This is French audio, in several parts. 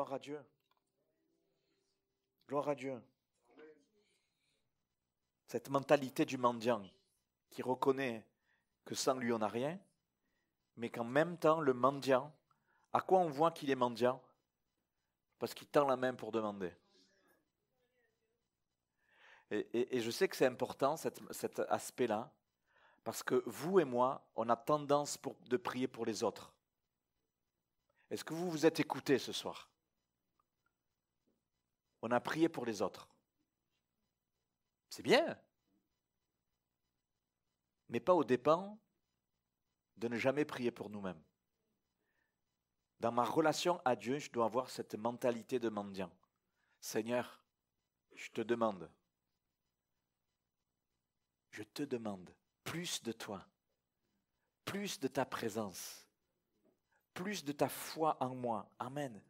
Gloire à Dieu. Gloire à Dieu. Cette mentalité du mendiant qui reconnaît que sans lui on n'a rien, mais qu'en même temps le mendiant, à quoi on voit qu'il est mendiant? Parce qu'il tend la main pour demander. Et je sais que c'est important cet aspect-là, parce que vous et moi, on a tendance de prier pour les autres. Est-ce que vous vous êtes écoutés ce soir? On a prié pour les autres. C'est bien, mais pas aux dépens de ne jamais prier pour nous-mêmes. Dans ma relation à Dieu, je dois avoir cette mentalité de mendiant. Seigneur, je te demande plus de toi, plus de ta présence, plus de ta foi en moi. Amen.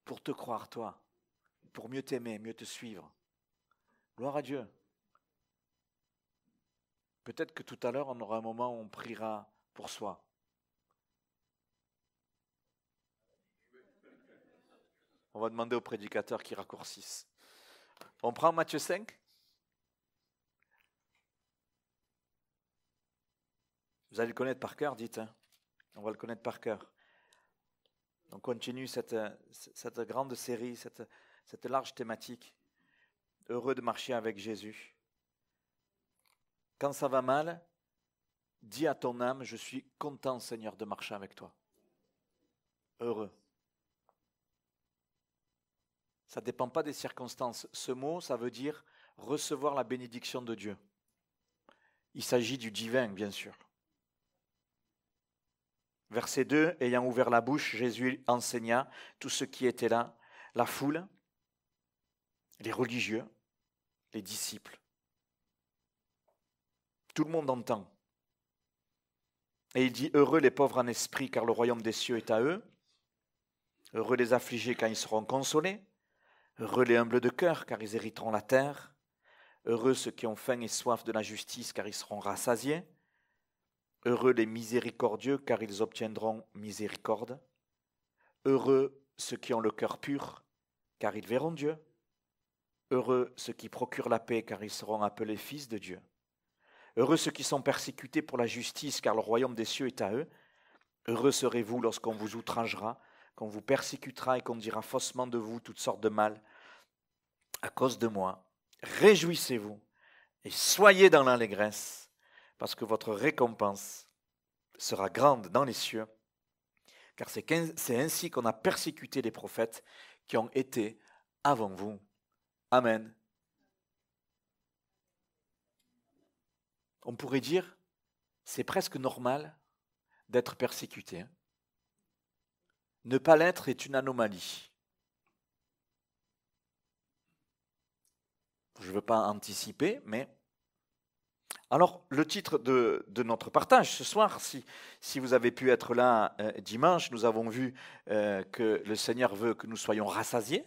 Pour te croire, toi, pour mieux t'aimer, mieux te suivre. Gloire à Dieu. Peut-être que tout à l'heure, on aura un moment où on priera pour soi. On va demander au prédicateur qui raccourcisse. On prend Matthieu 5 ? Vous allez le connaître par cœur, dites. Hein. On va le connaître par cœur. On continue cette grande série, cette large thématique. Heureux de marcher avec Jésus. Quand ça va mal, dis à ton âme, je suis content, Seigneur, de marcher avec toi. Heureux. Ça ne dépend pas des circonstances. Ce mot, ça veut dire recevoir la bénédiction de Dieu. Il s'agit du divin, bien sûr. Verset 2, ayant ouvert la bouche, Jésus enseigna tout ce qui était là, la foule, les religieux, les disciples. Tout le monde entend. Et il dit, heureux les pauvres en esprit, car le royaume des cieux est à eux. Heureux les affligés, car ils seront consolés. Heureux les humbles de cœur, car ils hériteront la terre. Heureux ceux qui ont faim et soif de la justice, car ils seront rassasiés. Heureux les miséricordieux, car ils obtiendront miséricorde. Heureux ceux qui ont le cœur pur, car ils verront Dieu. Heureux ceux qui procurent la paix, car ils seront appelés fils de Dieu. Heureux ceux qui sont persécutés pour la justice, car le royaume des cieux est à eux. Heureux serez-vous lorsqu'on vous outragera, qu'on vous persécutera et qu'on dira faussement de vous toutes sortes de mal à cause de moi. Réjouissez-vous et soyez dans l'allégresse, parce que votre récompense sera grande dans les cieux, car c'est ainsi qu'on a persécuté les prophètes qui ont été avant vous. Amen. On pourrait dire, c'est presque normal d'être persécuté. Ne pas l'être est une anomalie. Je ne veux pas anticiper, mais... Alors, le titre de notre partage ce soir, si vous avez pu être là dimanche, nous avons vu que le Seigneur veut que nous soyons rassasiés.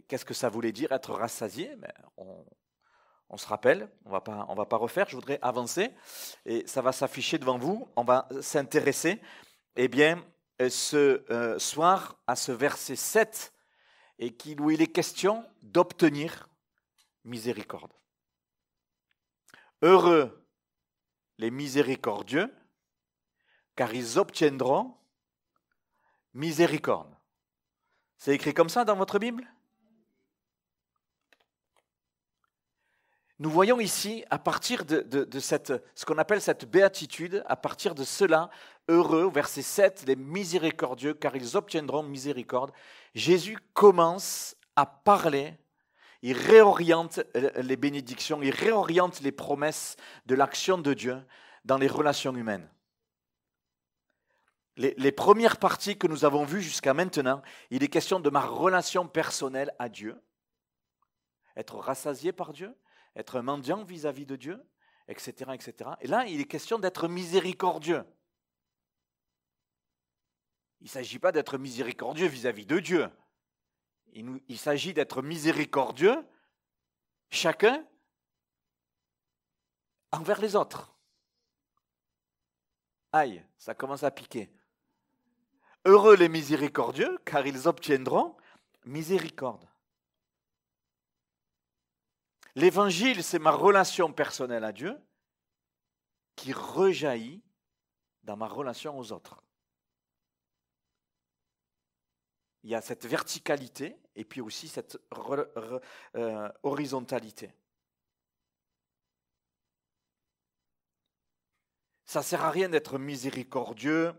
Qu'est-ce que ça voulait dire être rassasié? On se rappelle, on va pas refaire, je voudrais avancer, et ça va s'afficher devant vous, on va s'intéresser, ce soir à ce verset 7, où il est question d'obtenir miséricorde. Heureux les miséricordieux, car ils obtiendront miséricorde. C'est écrit comme ça dans votre Bible? Nous voyons ici, à partir de ce qu'on appelle cette béatitude, à partir de cela, heureux, verset 7, les miséricordieux, car ils obtiendront miséricorde. Jésus commence à parler, il réoriente les bénédictions, il réoriente les promesses de l'action de Dieu dans les relations humaines. Les premières parties que nous avons vues jusqu'à maintenant, il est question de ma relation personnelle à Dieu, être rassasié par Dieu, être un mendiant vis-à-vis de Dieu, etc., etc. Et là, il est question d'être miséricordieux. Il ne s'agit pas d'être miséricordieux vis-à-vis de Dieu. Il s'agit d'être miséricordieux, chacun, envers les autres. Aïe, ça commence à piquer. Heureux les miséricordieux, car ils obtiendront miséricorde. L'évangile, c'est ma relation personnelle à Dieu qui rejaillit dans ma relation aux autres. Il y a cette verticalité et puis aussi cette horizontalité. Ça ne sert à rien d'être miséricordieux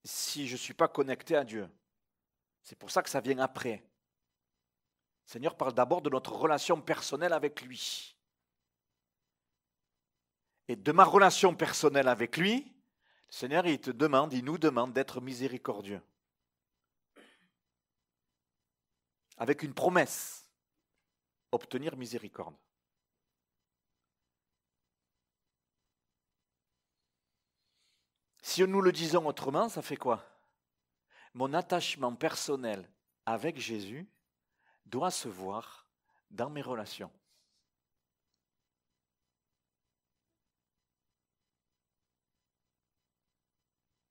si je ne suis pas connecté à Dieu. C'est pour ça que ça vient après. Le Seigneur parle d'abord de notre relation personnelle avec lui. Et de ma relation personnelle avec lui, le Seigneur il nous demande d'être miséricordieux. Avec une promesse, obtenir miséricorde. Si nous le disons autrement, ça fait quoi? Mon attachement personnel avec Jésus doit se voir dans mes relations.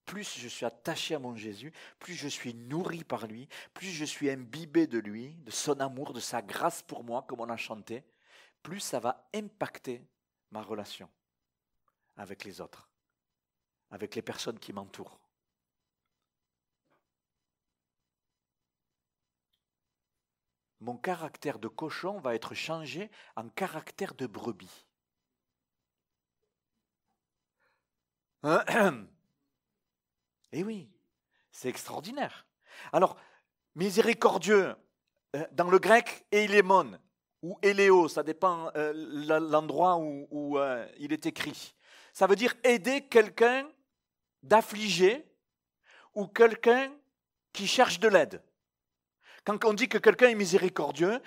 Plus je suis attaché à mon Jésus, plus je suis nourri par lui, plus je suis imbibé de lui, de son amour, de sa grâce pour moi, comme on a chanté, plus ça va impacter ma relation avec les autres, avec les personnes qui m'entourent. Mon caractère de cochon va être changé en caractère de brebis. Eh oui, c'est extraordinaire. Alors, miséricordieux, dans le grec, eilémon, ou éléo, ça dépend l'endroit où il est écrit. Ça veut dire aider quelqu'un d'affligé ou quelqu'un qui cherche de l'aide. Quand on dit que quelqu'un est miséricordieux,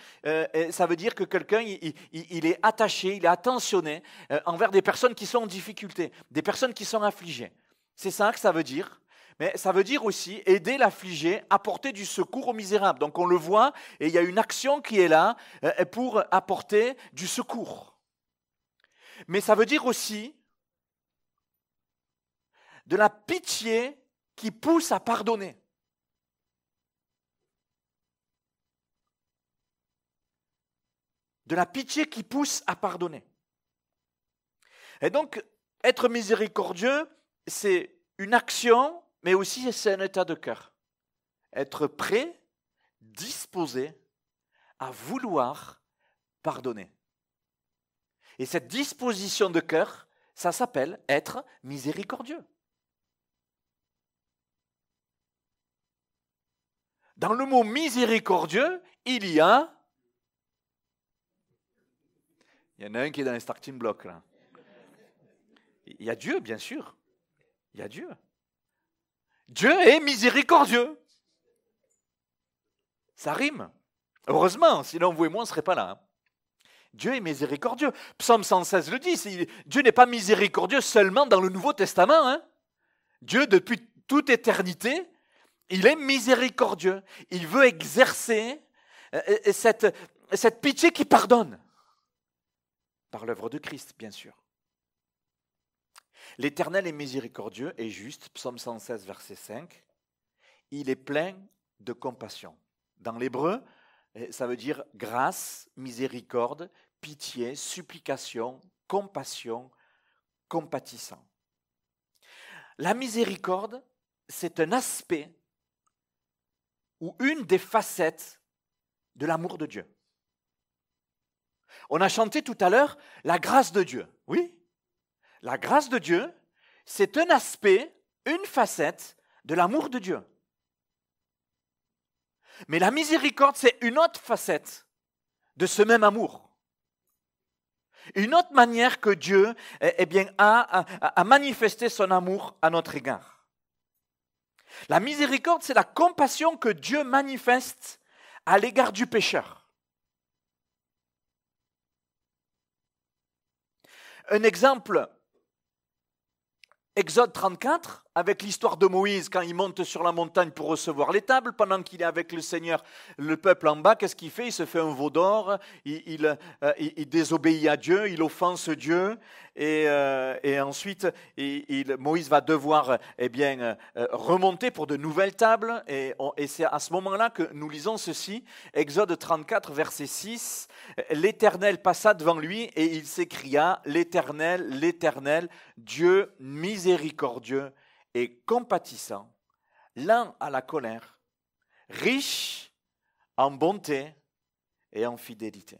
ça veut dire que quelqu'un il est attaché, il est attentionné envers des personnes qui sont en difficulté, des personnes qui sont affligées. C'est ça que ça veut dire. Mais ça veut dire aussi aider l'affligé, apporter du secours aux misérables. Donc on le voit, et il y a une action qui est là pour apporter du secours. Mais ça veut dire aussi de la pitié qui pousse à pardonner. De la pitié qui pousse à pardonner. Et donc, être miséricordieux, c'est une action, mais aussi c'est un état de cœur. Être prêt, disposé à vouloir pardonner. Et cette disposition de cœur, ça s'appelle être miséricordieux. Dans le mot miséricordieux, il y a en a un qui est dans les starting blocks là. Il y a Dieu, bien sûr. Il y a Dieu. Dieu est miséricordieux. Ça rime. Heureusement, sinon vous et moi, on ne serait pas là. Hein. Dieu est miséricordieux. Psaume 116 le dit. Dieu n'est pas miséricordieux seulement dans le Nouveau Testament. Hein. Dieu, depuis toute éternité, il est miséricordieux. Il veut exercer cette pitié qui pardonne. Par l'œuvre de Christ, bien sûr. L'Éternel est miséricordieux et juste, psaume 116, verset 5. Il est plein de compassion. Dans l'hébreu, ça veut dire grâce, miséricorde, pitié, supplication, compassion, compatissant. La miséricorde, c'est un aspect ou une des facettes de l'amour de Dieu. On a chanté tout à l'heure la grâce de Dieu. Oui, la grâce de Dieu, c'est un aspect, une facette de l'amour de Dieu. Mais la miséricorde, c'est une autre facette de ce même amour. Une autre manière que Dieu a manifesté son amour à notre égard. La miséricorde, c'est la compassion que Dieu manifeste à l'égard du pécheur. Un exemple, Exode 34, avec l'histoire de Moïse, quand il monte sur la montagne pour recevoir les tables, pendant qu'il est avec le Seigneur, le peuple en bas, qu'est-ce qu'il fait? Il se fait un veau d'or, il désobéit à Dieu, il offense Dieu, et ensuite, Moïse va devoir remonter pour de nouvelles tables, et c'est à ce moment-là que nous lisons ceci, Exode 34, verset 6, « L'Éternel passa devant lui, et il s'écria, l'Éternel, l'Éternel, Dieu miséricordieux, et compatissant, lent à la colère, riche en bonté et en fidélité. »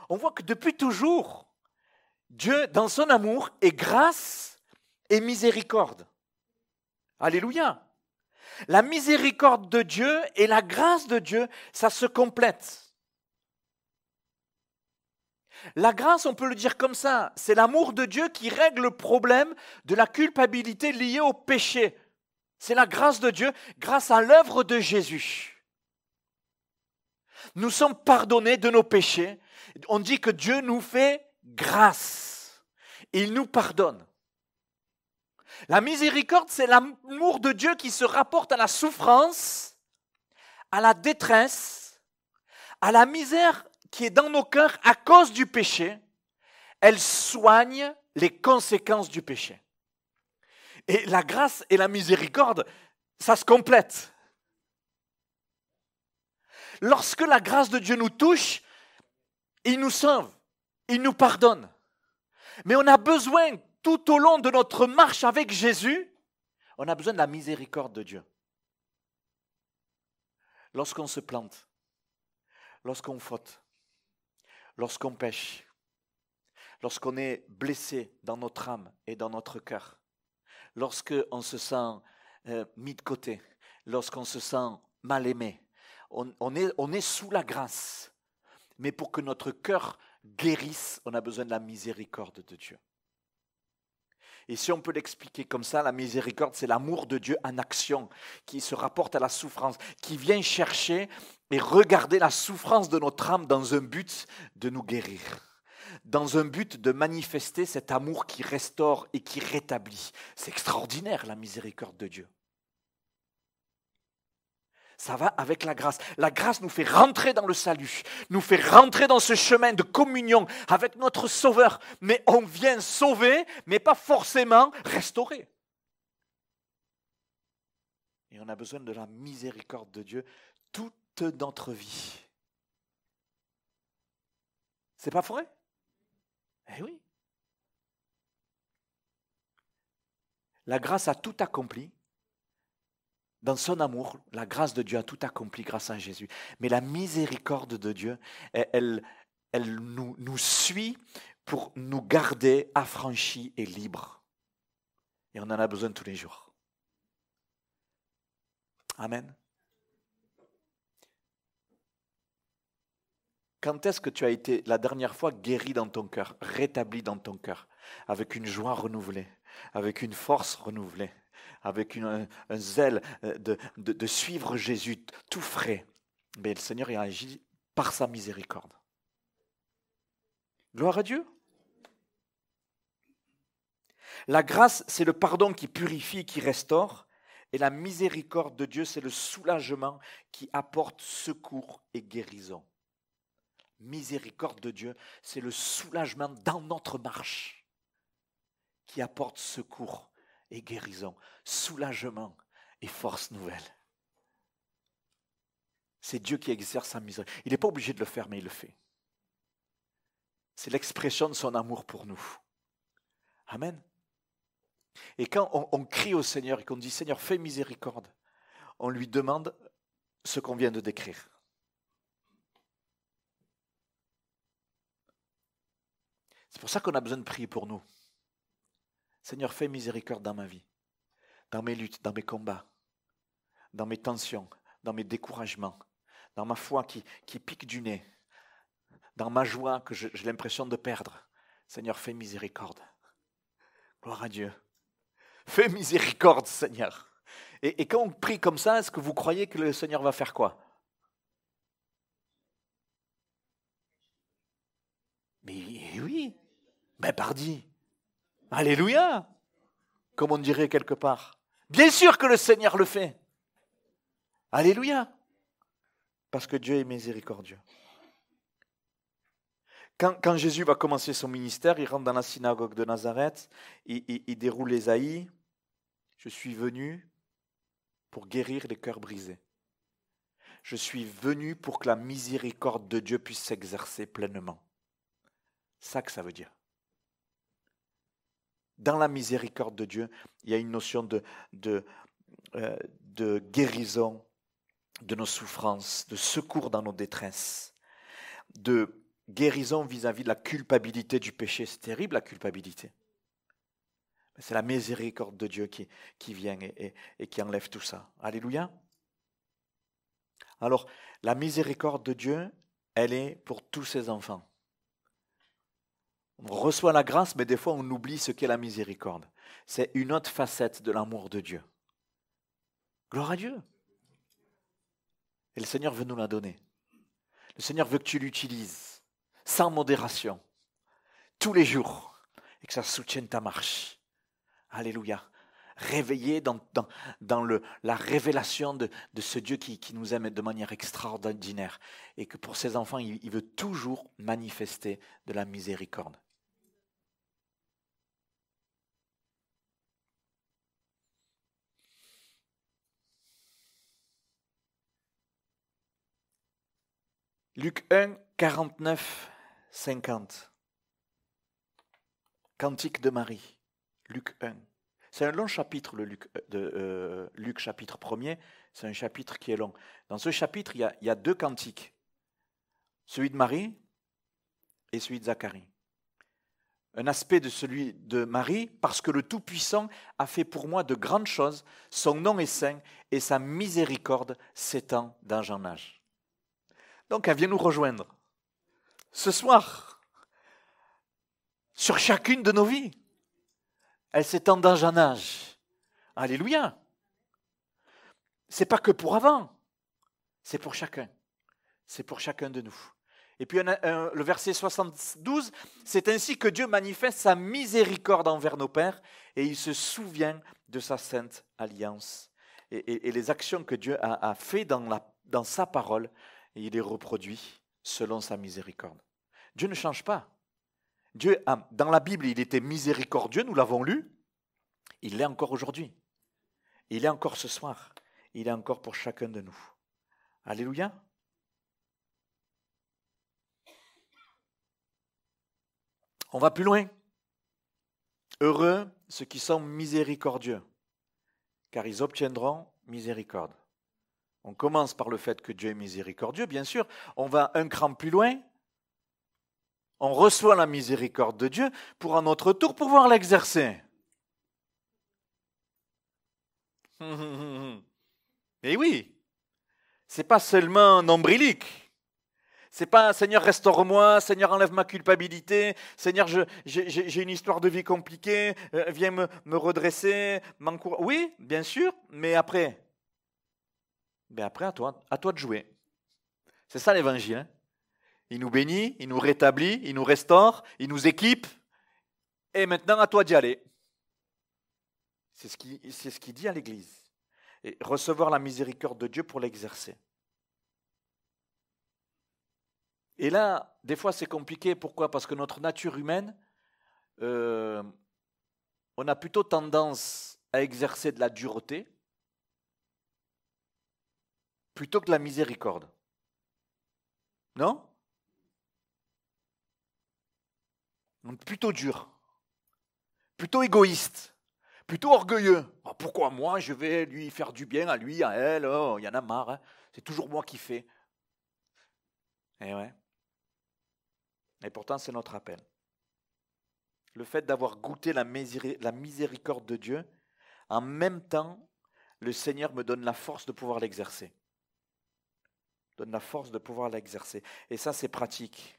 On voit que depuis toujours, Dieu, dans son amour, est grâce et miséricorde. Alléluia. La miséricorde de Dieu et la grâce de Dieu, ça se complète. La grâce, on peut le dire comme ça, c'est l'amour de Dieu qui règle le problème de la culpabilité liée au péché. C'est la grâce de Dieu grâce à l'œuvre de Jésus. Nous sommes pardonnés de nos péchés. On dit que Dieu nous fait grâce. Il nous pardonne. La miséricorde, c'est l'amour de Dieu qui se rapporte à la souffrance, à la détresse, à la misère qui est dans nos cœurs à cause du péché. Elle soigne les conséquences du péché. Et la grâce et la miséricorde, ça se complète. Lorsque la grâce de Dieu nous touche, il nous sauve, il nous pardonne. Mais on a besoin, tout au long de notre marche avec Jésus, on a besoin de la miséricorde de Dieu. Lorsqu'on se plante, lorsqu'on faute, lorsqu'on pêche, lorsqu'on est blessé dans notre âme et dans notre cœur, lorsqu'on se sent mis de côté, lorsqu'on se sent mal aimé, on est sous la grâce. Mais pour que notre cœur guérisse, on a besoin de la miséricorde de Dieu. Et si on peut l'expliquer comme ça, la miséricorde, c'est l'amour de Dieu en action, qui se rapporte à la souffrance, qui vient chercher et regarder la souffrance de notre âme dans un but de nous guérir, dans un but de manifester cet amour qui restaure et qui rétablit. C'est extraordinaire, la miséricorde de Dieu. Ça va avec la grâce. La grâce nous fait rentrer dans le salut, nous fait rentrer dans ce chemin de communion avec notre Sauveur. Mais on vient sauver, mais pas forcément restaurer. Et on a besoin de la miséricorde de Dieu toute notre vie. C'est pas vrai? Eh oui. La grâce a tout accompli. Dans son amour, la grâce de Dieu a tout accompli grâce à Jésus. Mais la miséricorde de Dieu, elle nous suit pour nous garder affranchis et libres. Et on en a besoin tous les jours. Amen. Quand est-ce que tu as été la dernière fois guéri dans ton cœur, rétabli dans ton cœur, avec une joie renouvelée, avec une force renouvelée, avec un zèle de suivre Jésus tout frais? Mais le Seigneur a agi par sa miséricorde. Gloire à Dieu. La grâce, c'est le pardon qui purifie, qui restaure. Et la miséricorde de Dieu, c'est le soulagement qui apporte secours et guérison. Miséricorde de Dieu, c'est le soulagement dans notre marche qui apporte secours et guérison, soulagement et force nouvelle. C'est Dieu qui exerce sa miséricorde. Il n'est pas obligé de le faire, mais il le fait. C'est l'expression de son amour pour nous. Amen. Et quand on crie au Seigneur et qu'on dit « Seigneur, fais miséricorde », on lui demande ce qu'on vient de décrire. C'est pour ça qu'on a besoin de prier pour nous. Seigneur, fais miséricorde dans ma vie, dans mes luttes, dans mes combats, dans mes tensions, dans mes découragements, dans ma foi qui pique du nez, dans ma joie que j'ai l'impression de perdre. Seigneur, fais miséricorde. Gloire à Dieu. Fais miséricorde, Seigneur. Et quand on prie comme ça, est-ce que vous croyez que le Seigneur va faire quoi? Mais oui, ben pardi. Alléluia, comme on dirait quelque part. Bien sûr que le Seigneur le fait. Alléluia. Parce que Dieu est miséricordieux. Quand Jésus va commencer son ministère, il rentre dans la synagogue de Nazareth, il déroule l'Ésaïe. Je suis venu pour guérir les cœurs brisés. Je suis venu pour que la miséricorde de Dieu puisse s'exercer pleinement. C'est ça que ça veut dire. Dans la miséricorde de Dieu, il y a une notion de guérison de nos souffrances, de secours dans nos détresses, de guérison vis-à-vis de la culpabilité du péché. C'est terrible la culpabilité. C'est la miséricorde de Dieu qui vient et qui enlève tout ça. Alléluia. Alors, la miséricorde de Dieu, elle est pour tous ses enfants. On reçoit la grâce, mais des fois on oublie ce qu'est la miséricorde. C'est une autre facette de l'amour de Dieu. Gloire à Dieu. Et le Seigneur veut nous la donner. Le Seigneur veut que tu l'utilises, sans modération, tous les jours, et que ça soutienne ta marche. Alléluia. Réveillé dans la révélation de ce Dieu qui nous aime de manière extraordinaire, et que pour ses enfants, il veut toujours manifester de la miséricorde. Luc 1, 49, 50. Cantique de Marie, Luc 1. C'est un long chapitre, le Luc chapitre 1er, c'est un chapitre qui est long. Dans ce chapitre, il y a deux cantiques, celui de Marie et celui de Zacharie. Un aspect de celui de Marie, parce que le Tout-Puissant a fait pour moi de grandes choses, son nom est saint et sa miséricorde s'étend d'âge en âge. Donc elle vient nous rejoindre ce soir, sur chacune de nos vies. Elle s'étend d'âge en âge. Alléluia. C'est pas que pour avant, c'est pour chacun. C'est pour chacun de nous. Et puis le verset 72, c'est ainsi que Dieu manifeste sa miséricorde envers nos pères et il se souvient de sa sainte alliance. Et les actions que Dieu a fait dans sa parole, et il les reproduit selon sa miséricorde. Dieu ne change pas. Dieu, dans la Bible, il était miséricordieux, nous l'avons lu. Il l'est encore aujourd'hui. Il est encore ce soir. Il est encore pour chacun de nous. Alléluia. On va plus loin. Heureux ceux qui sont miséricordieux, car ils obtiendront miséricorde. On commence par le fait que Dieu est miséricordieux, bien sûr. On va un cran plus loin. On reçoit la miséricorde de Dieu pour à notre tour pouvoir l'exercer. Et oui, c'est pas seulement nombrilique. C'est pas Seigneur restaure-moi, Seigneur enlève ma culpabilité, Seigneur j'ai une histoire de vie compliquée, viens me redresser, m'encourager. Oui, bien sûr, mais après à toi de jouer. C'est ça l'évangile. Hein. Il nous bénit, il nous rétablit, il nous restaure, il nous équipe. Et maintenant, à toi d'y aller. C'est ce qu'il dit à l'Église. Et recevoir la miséricorde de Dieu pour l'exercer. Et là, des fois, c'est compliqué. Pourquoi ? Parce que notre nature humaine, on a plutôt tendance à exercer de la dureté plutôt que de la miséricorde. Non ? On est plutôt dur, plutôt égoïste, plutôt orgueilleux. Oh, pourquoi moi je vais lui faire du bien à lui, à elle, oh, il y en a marre, hein. C'est toujours moi qui fais. Et ouais. Et pourtant c'est notre appel. Le fait d'avoir goûté la miséricorde de Dieu, en même temps, le Seigneur me donne la force de pouvoir l'exercer. Donne la force de pouvoir l'exercer. Et ça c'est pratique.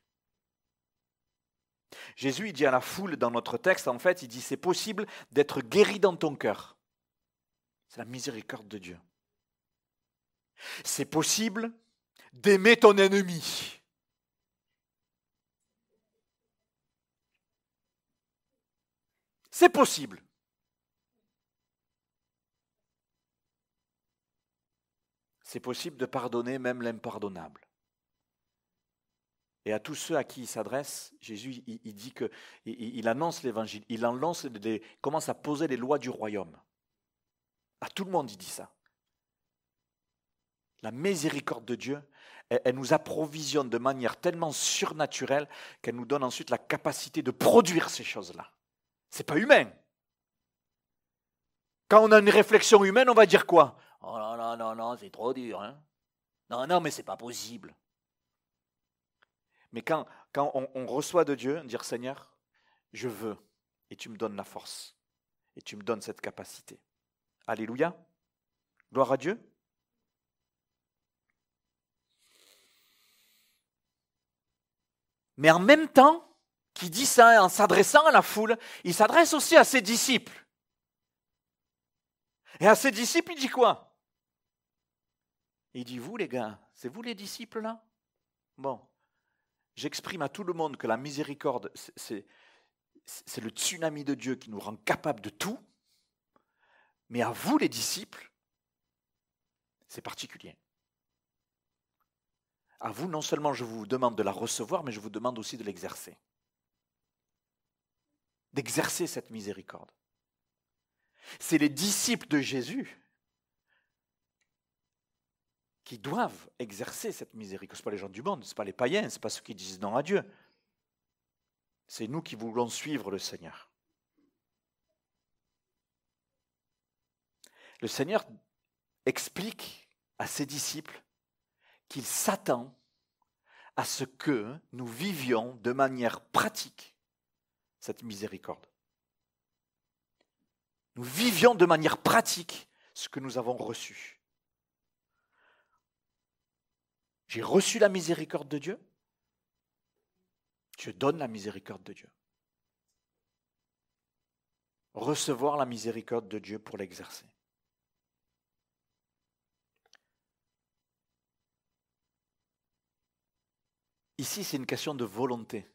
Jésus, il dit à la foule dans notre texte, en fait, il dit, c'est possible d'être guéri dans ton cœur. C'est la miséricorde de Dieu. C'est possible d'aimer ton ennemi. C'est possible. c'est possible de pardonner même l'impardonnable. Et à tous ceux à qui il s'adresse, Jésus, il dit que, il annonce l'évangile, il commence à poser les lois du royaume. À tout le monde, il dit ça. La miséricorde de Dieu, elle nous approvisionne de manière tellement surnaturelle qu'elle nous donne ensuite la capacité de produire ces choses-là. Ce n'est pas humain. Quand on a une réflexion humaine, on va dire quoi? Oh non, c'est trop dur. Hein? Non, mais ce n'est pas possible. Mais quand on reçoit de Dieu, dire Seigneur, je veux, et tu me donnes la force, et tu me donnes cette capacité. Alléluia. Gloire à Dieu. Mais en même temps qu'il dit ça, en s'adressant à la foule, il s'adresse aussi à ses disciples. Et à ses disciples, il dit quoi? Il dit, vous les gars, c'est vous les disciples là? Bon, j'exprime à tout le monde que la miséricorde, c'est le tsunami de Dieu qui nous rend capables de tout. Mais à vous les disciples, c'est particulier. À vous, non seulement je vous demande de la recevoir, mais je vous demande aussi de l'exercer. D'exercer cette miséricorde. C'est les disciples de Jésus qui doivent exercer cette miséricorde. Ce ne sont pas les gens du monde, ce ne sont pas les païens, ce ne sont pas ceux qui disent non à Dieu. C'est nous qui voulons suivre le Seigneur. Le Seigneur explique à ses disciples qu'il s'attend à ce que nous vivions de manière pratique cette miséricorde. Nous vivions de manière pratique ce que nous avons reçu. J'ai reçu la miséricorde de Dieu. Je donne la miséricorde de Dieu. Recevoir la miséricorde de Dieu pour l'exercer. Ici, c'est une question de volonté,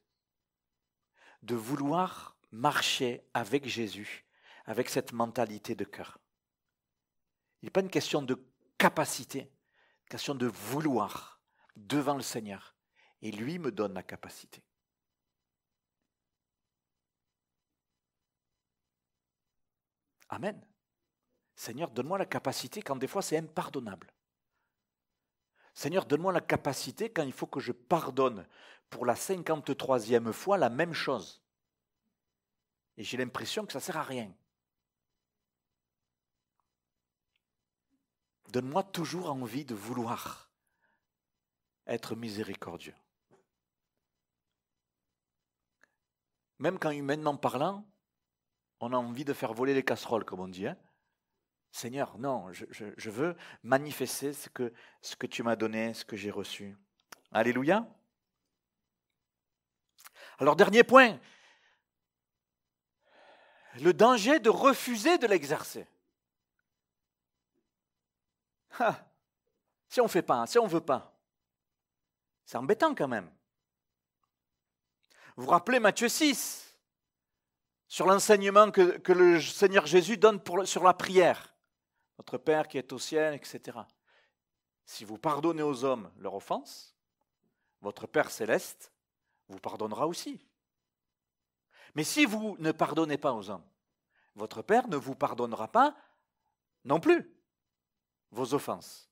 de vouloir marcher avec Jésus, avec cette mentalité de cœur. Il n'est pas une question de capacité, une question de vouloir devant le Seigneur. Et lui me donne la capacité. Amen. Seigneur, donne-moi la capacité quand des fois c'est impardonnable. Seigneur, donne-moi la capacité quand il faut que je pardonne pour la 53e fois la même chose. Et j'ai l'impression que ça ne sert à rien. Donne-moi toujours envie de vouloir être miséricordieux. Même quand humainement parlant, on a envie de faire voler les casseroles, comme on dit. Hein? Seigneur, non, je veux manifester ce que tu m'as donné, ce que j'ai reçu. Alléluia. Alors, dernier point, le danger de refuser de l'exercer. Si on ne fait pas, si on ne veut pas, c'est embêtant quand même. Vous vous rappelez Matthieu 6, sur l'enseignement que le Seigneur Jésus donne sur la prière. Votre Père qui est au ciel, etc. Si vous pardonnez aux hommes leur offense, votre Père céleste vous pardonnera aussi. Mais si vous ne pardonnez pas aux hommes, votre Père ne vous pardonnera pas non plus vos offenses.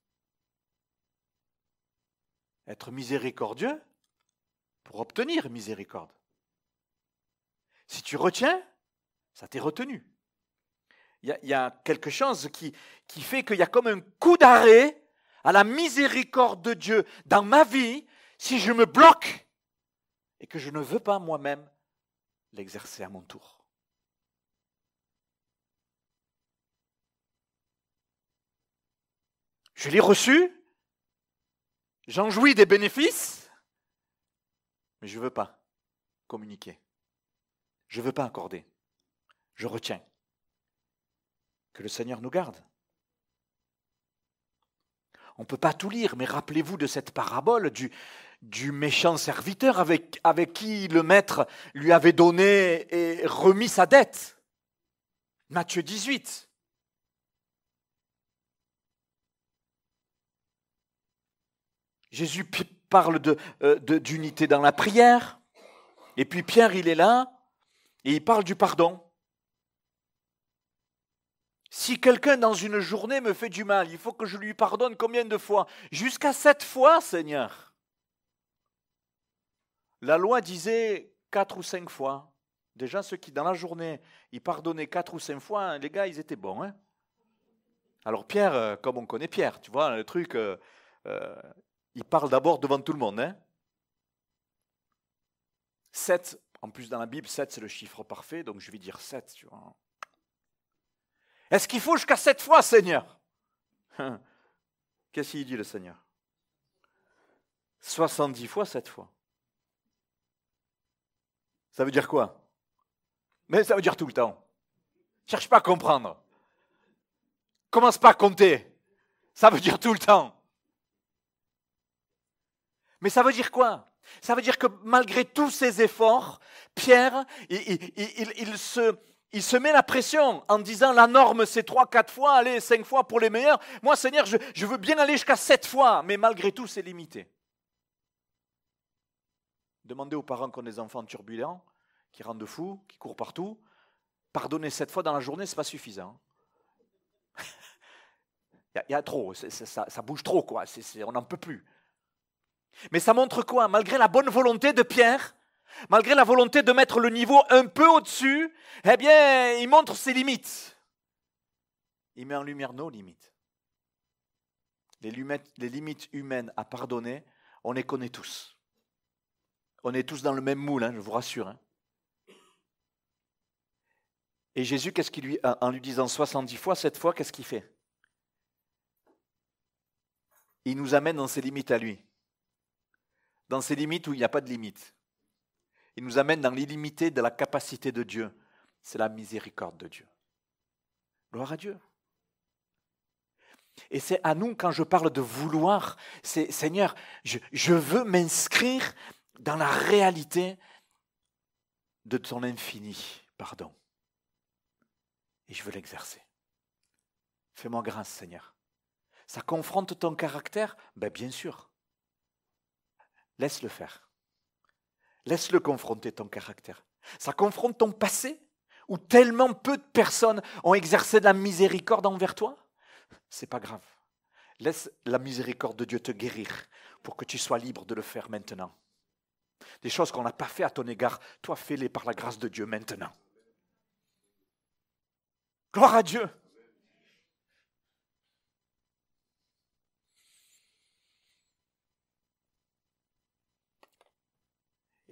Être miséricordieux pour obtenir miséricorde. Si tu retiens, ça t'est retenu. Il y a quelque chose qui fait qu'il y a comme un coup d'arrêt à la miséricorde de Dieu dans ma vie si je me bloque et que je ne veux pas moi-même l'exercer à mon tour. Je l'ai reçu, j'en jouis des bénéfices, mais je ne veux pas communiquer. Je ne veux pas accorder. Je retiens. Que le Seigneur nous garde. On ne peut pas tout lire, mais rappelez-vous de cette parabole du méchant serviteur avec qui le maître lui avait donné et remis sa dette. Matthieu 18. Jésus parle d'unité dans la prière. Et puis Pierre, il est là et il parle du pardon. Si quelqu'un dans une journée me fait du mal, il faut que je lui pardonne combien de fois? Jusqu'à 7 fois, Seigneur. La loi disait 4 ou 5 fois. Déjà, ceux qui, dans la journée, ils pardonnaient 4 ou 5 fois, hein, les gars, ils étaient bons. Hein. Alors Pierre, comme on connaît Pierre, tu vois, le truc, il parle d'abord devant tout le monde. Hein. 7, en plus dans la Bible, 7 c'est le chiffre parfait, donc je vais dire 7, tu vois. Est-ce qu'il faut jusqu'à 7 fois, Seigneur? Qu'est-ce qu'il dit le Seigneur? 70 fois, 7 fois. Ça veut dire quoi? Mais ça veut dire tout le temps. Cherche pas à comprendre. Commence pas à compter. Ça veut dire tout le temps. Mais ça veut dire quoi? Ça veut dire que malgré tous ses efforts, Pierre, il se met la pression en disant la norme c'est 3, 4 fois, allez 5 fois pour les meilleurs. Moi Seigneur, je veux bien aller jusqu'à 7 fois, mais malgré tout c'est limité. Demandez aux parents qui ont des enfants turbulents, qui rendent fous, qui courent partout, pardonner 7 fois dans la journée, c'est pas suffisant. Il y a trop, ça bouge trop quoi, on n'en peut plus. Mais ça montre quoi? Malgré la bonne volonté de Pierre, malgré la volonté de mettre le niveau un peu au-dessus, eh bien, il montre ses limites. Il met en lumière nos limites. Les limites humaines à pardonner, on les connaît tous. On est tous dans le même moule, hein, je vous rassure. Hein. Et Jésus, qu'est-ce qu'il en lui disant 70 fois, 7 fois, qu'est-ce qu'il fait? Il nous amène dans ses limites à lui. Dans ces limites où il n'y a pas de limite. Il nous amène dans l'illimité de la capacité de Dieu. C'est la miséricorde de Dieu. Gloire à Dieu. Et c'est à nous, quand je parle de vouloir, c'est Seigneur, je veux m'inscrire dans la réalité de ton infini pardon. Et je veux l'exercer. Fais-moi grâce, Seigneur. Ça confronte ton caractère? Ben bien sûr. Laisse-le faire. Laisse-le confronter ton caractère. Ça confronte ton passé, où tellement peu de personnes ont exercé de la miséricorde envers toi? C'est pas grave. Laisse la miséricorde de Dieu te guérir pour que tu sois libre de le faire maintenant. Des choses qu'on n'a pas fait à ton égard, toi fais-les par la grâce de Dieu maintenant. Gloire à Dieu.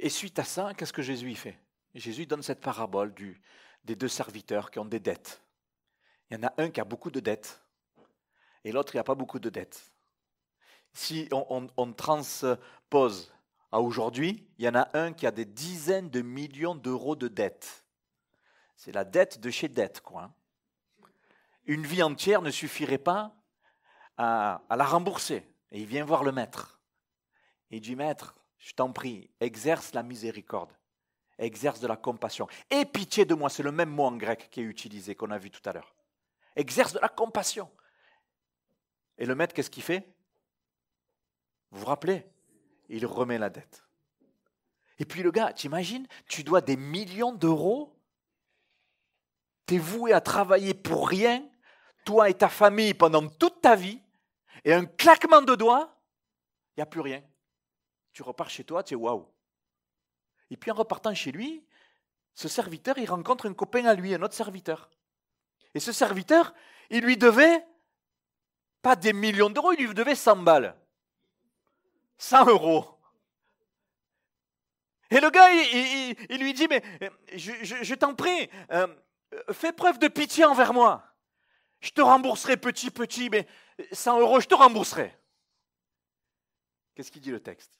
Et suite à ça, qu'est-ce que Jésus y fait? Jésus donne cette parabole des 2 serviteurs qui ont des dettes. Il y en a un qui a beaucoup de dettes et l'autre qui n'a pas beaucoup de dettes. Si on transpose à aujourd'hui, il y en a un qui a des dizaines de millions d'euros de dettes. C'est la dette de chez dette, quoi. Une vie entière ne suffirait pas à la rembourser. Et il vient voir le maître. Il dit, maître, je t'en prie, exerce la miséricorde, exerce de la compassion. Aie pitié de moi, c'est le même mot en grec qui est utilisé, qu'on a vu tout à l'heure. Exerce de la compassion. Et le maître, qu'est-ce qu'il fait? Vous vous rappelez? Il remet la dette. Et puis le gars, t'imagines, tu dois des millions d'euros, t'es voué à travailler pour rien, toi et ta famille pendant toute ta vie, et un claquement de doigts, il n'y a plus rien. Tu repars chez toi, tu es waouh. Et puis en repartant chez lui, ce serviteur, il rencontre un copain à lui, un autre serviteur. Et ce serviteur, il lui devait pas des millions d'euros, il lui devait 100 balles. 100 euros. Et le gars, il lui dit, mais je t'en prie, fais preuve de pitié envers moi. Je te rembourserai petit, mais 100 euros, je te rembourserai. Qu'est-ce qu'il dit le texte?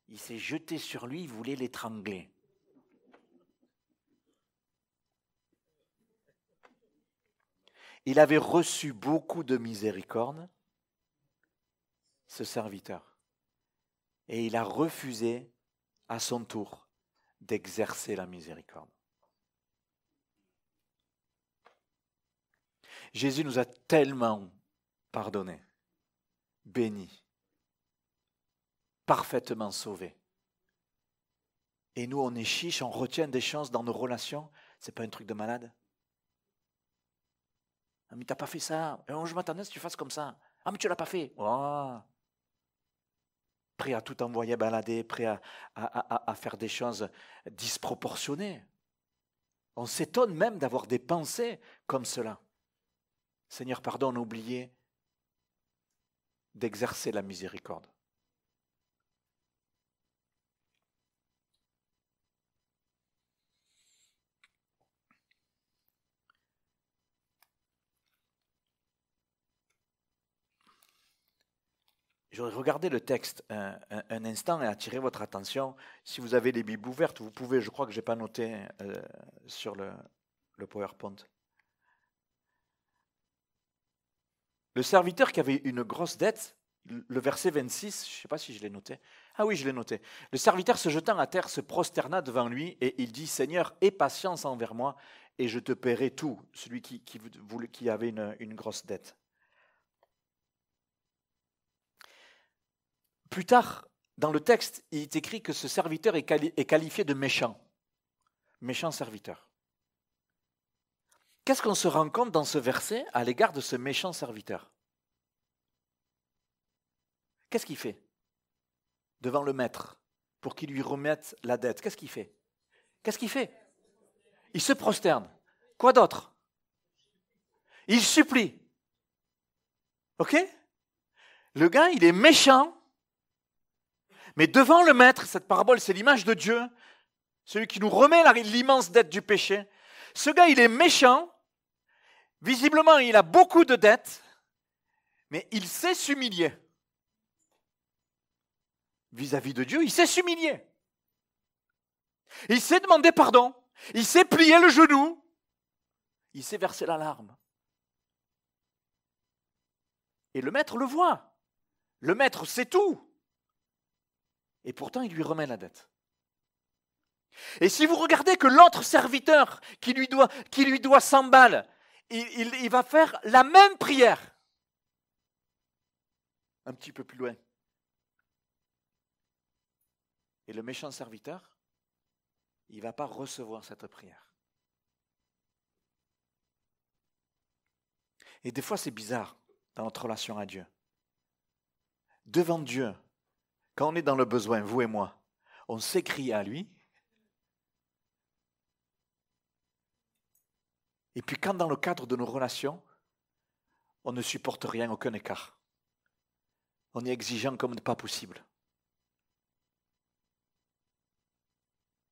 Il s'est jeté sur lui, il voulait l'étrangler. Il avait reçu beaucoup de miséricorde, ce serviteur. Et il a refusé, à son tour, d'exercer la miséricorde. Jésus nous a tellement pardonné, béni. parfaitement sauvés. Et nous, on est chiche, on retient des choses dans nos relations. C'est pas un truc de malade? Ah, mais t'as pas fait ça. Je m'attendais à ce que tu fasses comme ça. Ah, mais tu l'as pas fait. Oh. Prêt à tout envoyer balader, prêt à faire des choses disproportionnées. On s'étonne même d'avoir des pensées comme cela. Seigneur, pardon, on a oublié d'exercer la miséricorde. J'aurais regardé le texte un instant et attiré votre attention. Si vous avez les Bibles ouvertes, vous pouvez, je crois que je n'ai pas noté sur le PowerPoint. Le serviteur qui avait une grosse dette, le verset 26, je ne sais pas si je l'ai noté. Ah oui, je l'ai noté. Le serviteur se jetant à terre se prosterna devant lui et il dit, Seigneur, aie patience envers moi et je te paierai tout, celui qui avait une grosse dette. Plus tard, dans le texte, il est écrit que ce serviteur est qualifié de méchant. Méchant serviteur. Qu'est-ce qu'on se rend compte dans ce verset à l'égard de ce méchant serviteur? Qu'est-ce qu'il fait devant le maître pour qu'il lui remette la dette? Qu'est-ce qu'il fait? Qu'est-ce qu'il fait? Il se prosterne. Quoi d'autre? Il supplie. Ok? Le gars, il est méchant, mais devant le maître, cette parabole, c'est l'image de Dieu, celui qui nous remet l'immense dette du péché. Ce gars, il est méchant, visiblement, il a beaucoup de dettes, mais il sait s'humilier. Vis-à-vis de Dieu, il sait s'humilier. Il sait demander pardon, il sait plier le genou, il sait verser la larme. Et le maître le voit. Le maître sait tout. Et pourtant, il lui remet la dette. Et si vous regardez que l'autre serviteur qui lui doit 100 balles, il va faire la même prière. Un petit peu plus loin. Et le méchant serviteur, il ne va pas recevoir cette prière. Et des fois, c'est bizarre dans notre relation à Dieu. Devant Dieu, quand on est dans le besoin, vous et moi, on s'écrie à lui. Et puis quand dans le cadre de nos relations, on ne supporte rien, aucun écart. On est exigeant comme pas possible.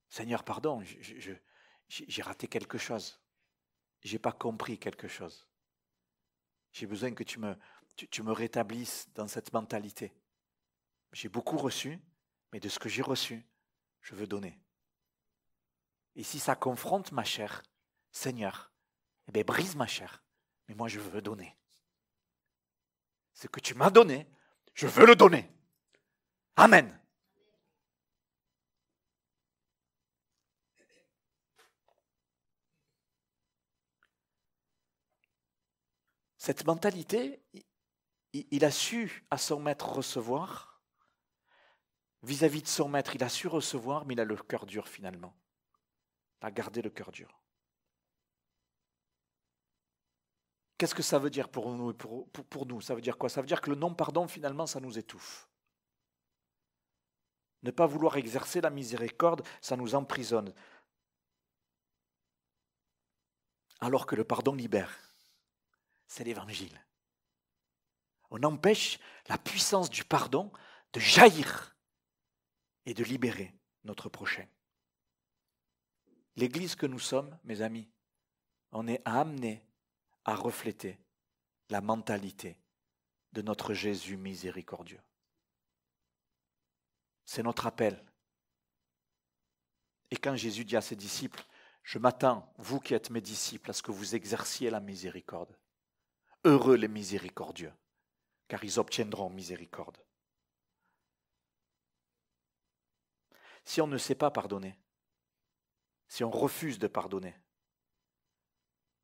Seigneur, pardon, j'ai raté quelque chose. Je n'ai pas compris quelque chose. J'ai besoin que tu me rétablisses dans cette mentalité. J'ai beaucoup reçu, mais de ce que j'ai reçu, je veux donner. Et si ça confronte ma chair, Seigneur, eh bien brise ma chair, mais moi je veux donner. Ce que tu m'as donné, je veux le donner. Amen. Cette mentalité, il a su à son maître recevoir. Vis-à-vis de son maître, il a su recevoir, mais il a le cœur dur finalement. Il a gardé le cœur dur. Qu'est-ce que ça veut dire pour nous? Pour nous, ça veut dire quoi? Ça veut dire que le non-pardon, finalement, ça nous étouffe. Ne pas vouloir exercer la miséricorde, ça nous emprisonne. Alors que le pardon libère. C'est l'évangile. On empêche la puissance du pardon de jaillir et de libérer notre prochain. L'Église que nous sommes, mes amis, on est amené à refléter la mentalité de notre Jésus miséricordieux. C'est notre appel. Et quand Jésus dit à ses disciples, je m'attends, vous qui êtes mes disciples, à ce que vous exerciez la miséricorde. Heureux les miséricordieux, car ils obtiendront miséricorde. Si on ne sait pas pardonner, si on refuse de pardonner,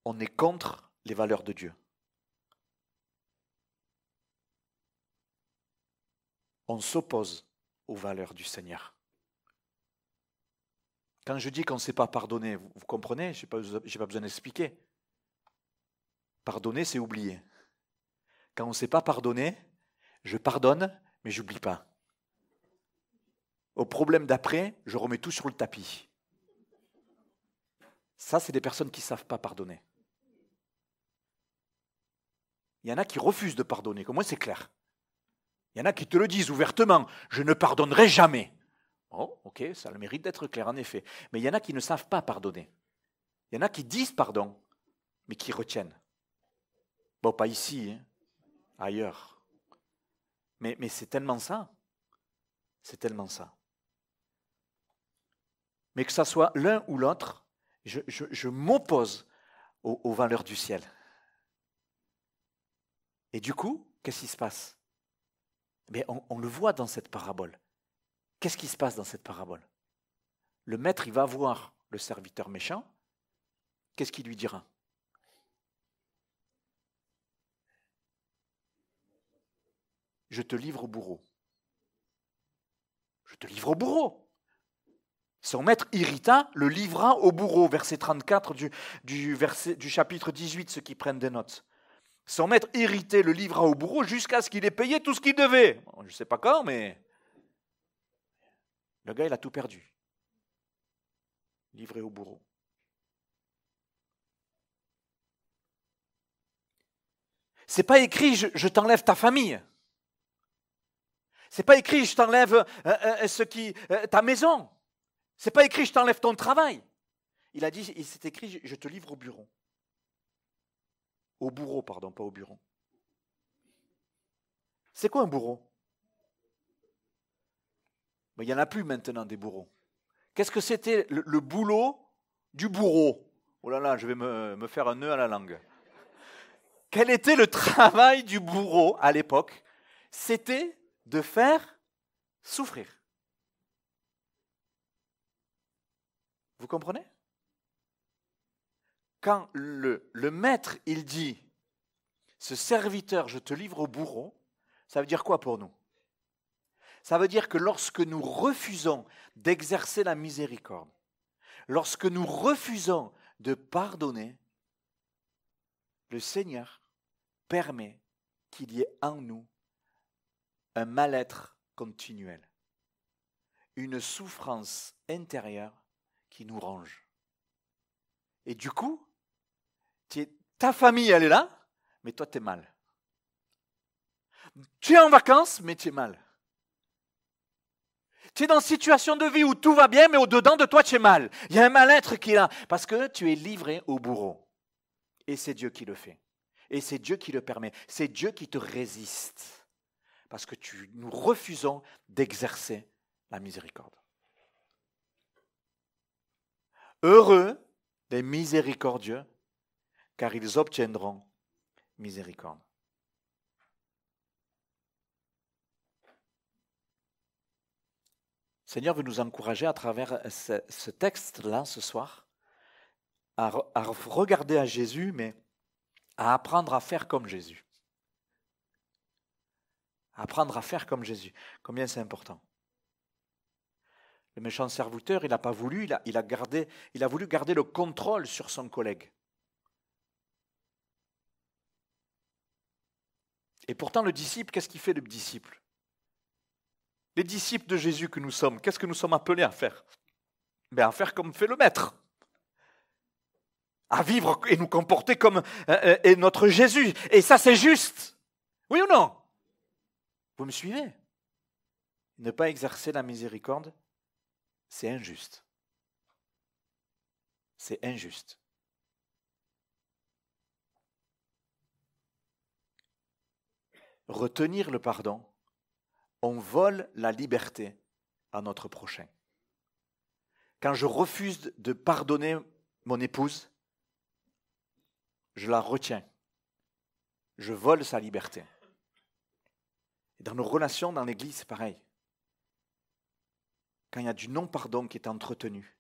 on est contre les valeurs de Dieu. On s'oppose aux valeurs du Seigneur. Quand je dis qu'on ne sait pas pardonner, vous comprenez? Je n'ai pas besoin d'expliquer. Pardonner, c'est oublier. Quand on ne sait pas pardonner, je pardonne, mais je n'oublie pas. Au problème d'après, je remets tout sur le tapis. Ça, c'est des personnes qui ne savent pas pardonner. Il y en a qui refusent de pardonner, comme moi c'est clair. Il y en a qui te le disent ouvertement, je ne pardonnerai jamais. Oh, ok, ça a le mérite d'être clair en effet. Mais il y en a qui ne savent pas pardonner. Il y en a qui disent pardon, mais qui retiennent. Bon, pas ici, hein, ailleurs. Mais c'est tellement ça. C'est tellement ça. Mais que ça soit l'un ou l'autre, je m'oppose aux valeurs du ciel. Et du coup, qu'est-ce qui se passe? Mais on le voit dans cette parabole. Qu'est-ce qui se passe dans cette parabole? Le maître, il va voir le serviteur méchant. Qu'est-ce qu'il lui dira? Je te livre au bourreau. Je te livre au bourreau. Son maître irrita le livra au bourreau, verset 34 du chapitre 18, ceux qui prennent des notes. Son maître irrité le livra au bourreau jusqu'à ce qu'il ait payé tout ce qu'il devait. Bon, je ne sais pas quand, mais le gars, il a tout perdu. Livré au bourreau. C'est pas écrit je t'enlève ta famille. C'est pas écrit je t'enlève ta maison. C'est pas écrit je t'enlève ton travail. C'est écrit je te livre au bureau. Au bourreau, pardon, pas au bureau. C'est quoi un bourreau? Il n'y en a plus maintenant des bourreaux. Qu'est-ce que c'était le boulot du bourreau? Oh là là, je vais me faire un nœud à la langue. Quel était le travail du bourreau à l'époque? C'était de faire souffrir. Vous comprenez? Quand le maître, il dit, ce serviteur, je te livre au bourreau, ça veut dire quoi pour nous? Ça veut dire que lorsque nous refusons d'exercer la miséricorde, lorsque nous refusons de pardonner, le Seigneur permet qu'il y ait en nous un mal-être continuel, une souffrance intérieure qui nous ronge. Et du coup, ta famille, elle est là, mais toi, tu es mal. Tu es en vacances, mais tu es mal. Tu es dans une situation de vie où tout va bien, mais au-dedans de toi, tu es mal. Il y a un mal-être qui est là, parce que tu es livré au bourreau. Et c'est Dieu qui le fait. Et c'est Dieu qui le permet. C'est Dieu qui te résiste. Parce que nous refusons d'exercer la miséricorde. Heureux les miséricordieux, car ils obtiendront miséricorde. Le Seigneur veut nous encourager à travers ce texte-là ce soir à regarder à Jésus, mais à apprendre à faire comme Jésus. Apprendre à faire comme Jésus. Combien c'est important. Le méchant serviteur, il n'a pas voulu, il a voulu garder le contrôle sur son collègue. Et pourtant, le disciple, qu'est-ce qu'il fait le disciple? Les disciples de Jésus que nous sommes, qu'est-ce que nous sommes appelés à faire? À faire comme fait le maître. À vivre et nous comporter comme est notre Jésus. Et ça, c'est juste. Oui ou non? Vous me suivez? Ne pas exercer la miséricorde, c'est injuste. C'est injuste. Retenir le pardon, on vole la liberté à notre prochain. Quand je refuse de pardonner mon épouse, je la retiens. Je vole sa liberté. Et dans nos relations dans l'Église, c'est pareil. Quand il y a du non-pardon qui est entretenu,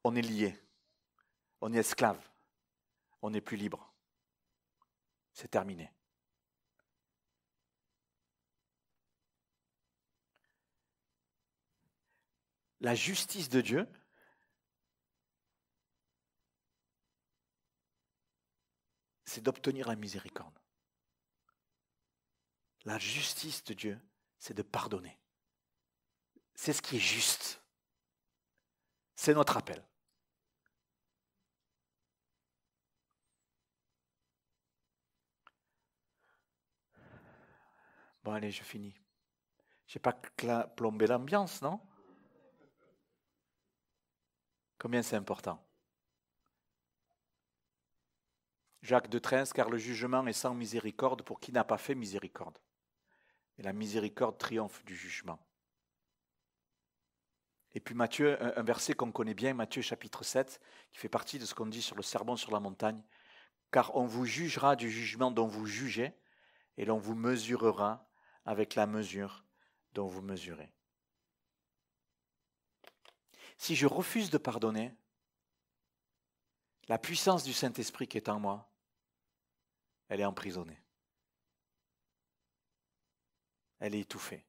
on est lié, on est esclave, on n'est plus libre. C'est terminé. La justice de Dieu, c'est d'obtenir la miséricorde. La justice de Dieu, c'est de pardonner. C'est ce qui est juste. C'est notre appel. Bon, allez, je finis. Je n'ai pas plombé l'ambiance, non? Combien c'est important? Jacques de 13, car le jugement est sans miséricorde pour qui n'a pas fait miséricorde. Et la miséricorde triomphe du jugement. Et puis Matthieu, un verset qu'on connaît bien, Matthieu chapitre 7, qui fait partie de ce qu'on dit sur le sermon sur la montagne. Car on vous jugera du jugement dont vous jugez, et l'on vous mesurera avec la mesure dont vous mesurez. Si je refuse de pardonner, la puissance du Saint-Esprit qui est en moi, elle est emprisonnée. Elle est étouffée.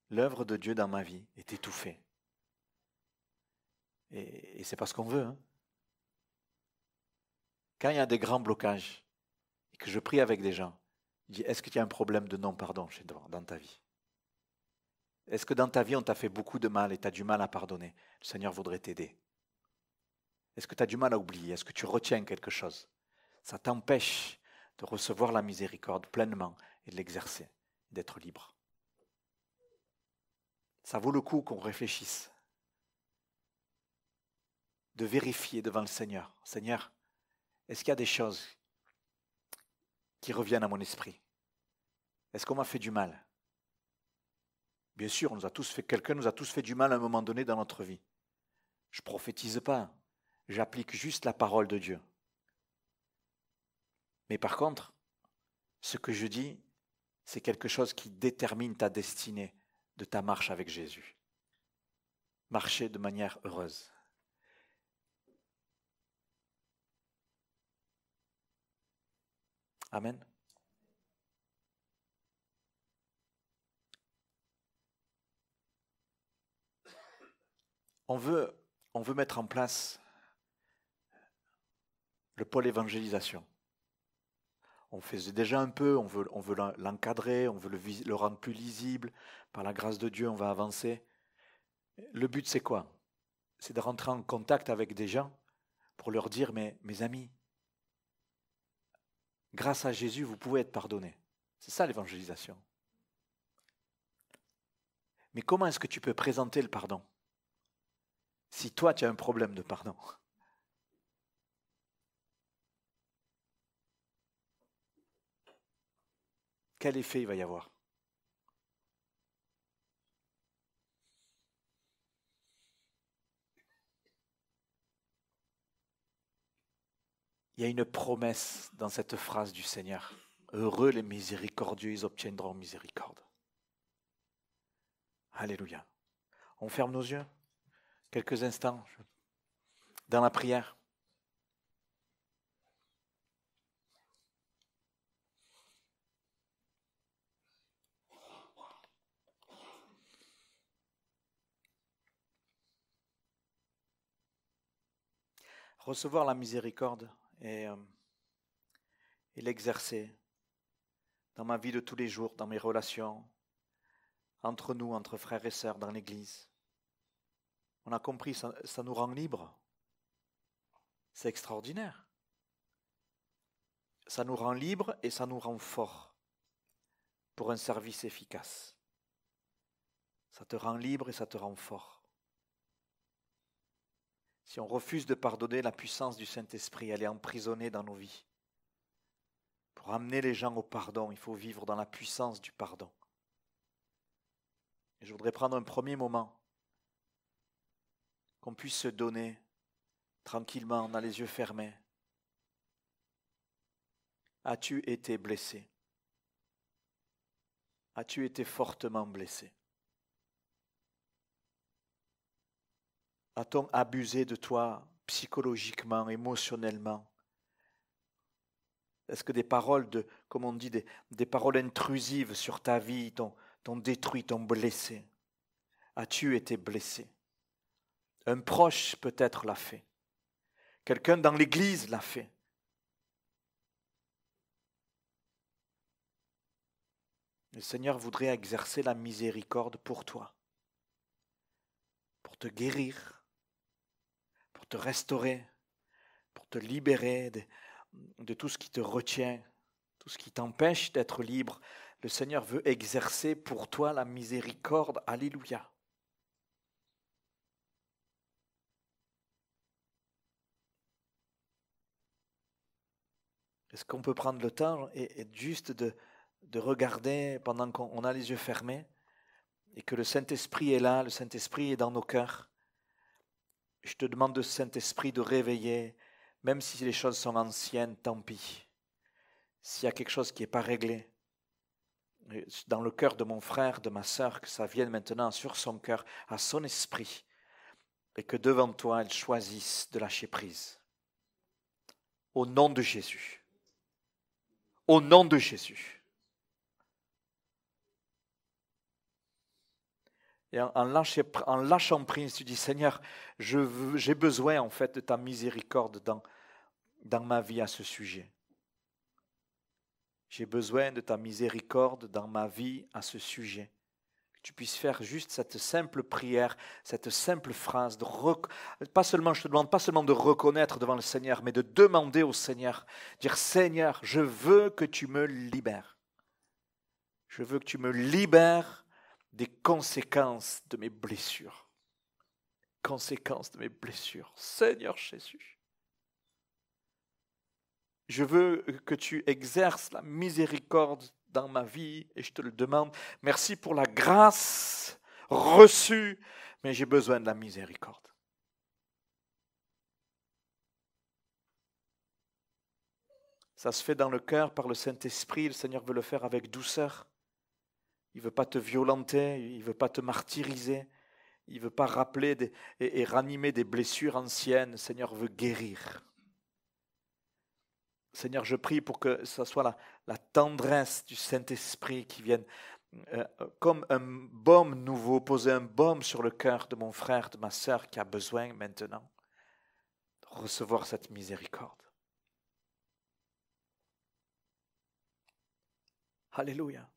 L'œuvre de Dieu dans ma vie est étouffée. Et c'est pas ce qu'on veut. Hein. Quand il y a des grands blocages, et que je prie avec des gens, je dis, est-ce qu'il y a un problème de non-pardon chez toi, dans ta vie? Est-ce que dans ta vie, on t'a fait beaucoup de mal et tu as du mal à pardonner? Le Seigneur voudrait t'aider. Est-ce que tu as du mal à oublier? Est-ce que tu retiens quelque chose? Ça t'empêche de recevoir la miséricorde pleinement et de l'exercer, d'être libre. Ça vaut le coup qu'on réfléchisse, de vérifier devant le Seigneur. Seigneur, est-ce qu'il y a des choses qui reviennent à mon esprit? Est-ce qu'on m'a fait du mal? Bien sûr, quelqu'un nous a tous fait du mal à un moment donné dans notre vie. Je ne prophétise pas, j'applique juste la parole de Dieu. Mais par contre, ce que je dis, c'est quelque chose qui détermine ta destinée de ta marche avec Jésus. Marcher de manière heureuse. Amen. On veut mettre en place le pôle évangélisation. On faisait déjà un peu, on veut l'encadrer, on veut le rendre plus lisible. Par la grâce de Dieu, on va avancer. Le but, c'est quoi? C'est de rentrer en contact avec des gens pour leur dire, mais mes amis, grâce à Jésus, vous pouvez être pardonnés. C'est ça l'évangélisation. Mais comment est-ce que tu peux présenter le pardon si toi, tu as un problème de pardon? Quel effet il va y avoir? Il y a une promesse dans cette phrase du Seigneur. Heureux les miséricordieux, ils obtiendront miséricorde. Alléluia. On ferme nos yeux quelques instants dans la prière. Recevoir la miséricorde et l'exercer dans ma vie de tous les jours, dans mes relations, entre nous, entre frères et sœurs, dans l'Église. On a compris, ça nous rend libres. C'est extraordinaire. Ça nous rend libres et ça nous rend forts pour un service efficace. Ça te rend libre et ça te rend fort. Si on refuse de pardonner, la puissance du Saint-Esprit, elle est emprisonnée dans nos vies. Pour amener les gens au pardon, il faut vivre dans la puissance du pardon. Et je voudrais prendre un premier moment qu'on puisse se donner tranquillement, on a les yeux fermés. As-tu été blessé? As-tu été fortement blessé? A-t-on abusé de toi psychologiquement, émotionnellement? Est-ce que des paroles, comme on dit, des paroles intrusives sur ta vie t'ont détruit, t'ont blessé? as-tu été blessé? Un proche peut-être l'a fait. Quelqu'un dans l'église l'a fait. Le Seigneur voudrait exercer la miséricorde pour toi, pour te guérir, pour te restaurer, pour te libérer de tout ce qui te retient, tout ce qui t'empêche d'être libre. Le Seigneur veut exercer pour toi la miséricorde. Alléluia. Est-ce qu'on peut prendre le temps et juste de regarder pendant qu'on a les yeux fermés et que le Saint-Esprit est là, le Saint-Esprit est dans nos cœurs. Je te demande de Saint-Esprit de réveiller, même si les choses sont anciennes, tant pis. S'il y a quelque chose qui n'est pas réglé, dans le cœur de mon frère, de ma sœur, que ça vienne maintenant sur son cœur, à son esprit, et que devant toi, elle choisisse de lâcher prise. Au nom de Jésus. Au nom de Jésus. Et en lâchant prise, tu dis, Seigneur, j'ai besoin en fait de ta miséricorde dans ma vie à ce sujet. J'ai besoin de ta miséricorde dans ma vie à ce sujet. Que tu puisses faire juste cette simple prière, cette simple phrase, je te demande pas seulement de reconnaître devant le Seigneur, mais de demander au Seigneur, dire Seigneur, je veux que tu me libères. Je veux que tu me libères des conséquences de mes blessures. Conséquences de mes blessures. Seigneur Jésus. Je veux que tu exerces la miséricorde dans ma vie et je te le demande. Merci pour la grâce reçue, mais j'ai besoin de la miséricorde. Ça se fait dans le cœur par le Saint-Esprit. Le Seigneur veut le faire avec douceur. Il ne veut pas te violenter, il ne veut pas te martyriser. Il ne veut pas rappeler et ranimer des blessures anciennes. Le Seigneur veut guérir. Seigneur, je prie pour que ce soit la tendresse du Saint-Esprit qui vienne comme un baume nouveau, poser un baume sur le cœur de mon frère, de ma sœur qui a besoin maintenant de recevoir cette miséricorde. Alléluia.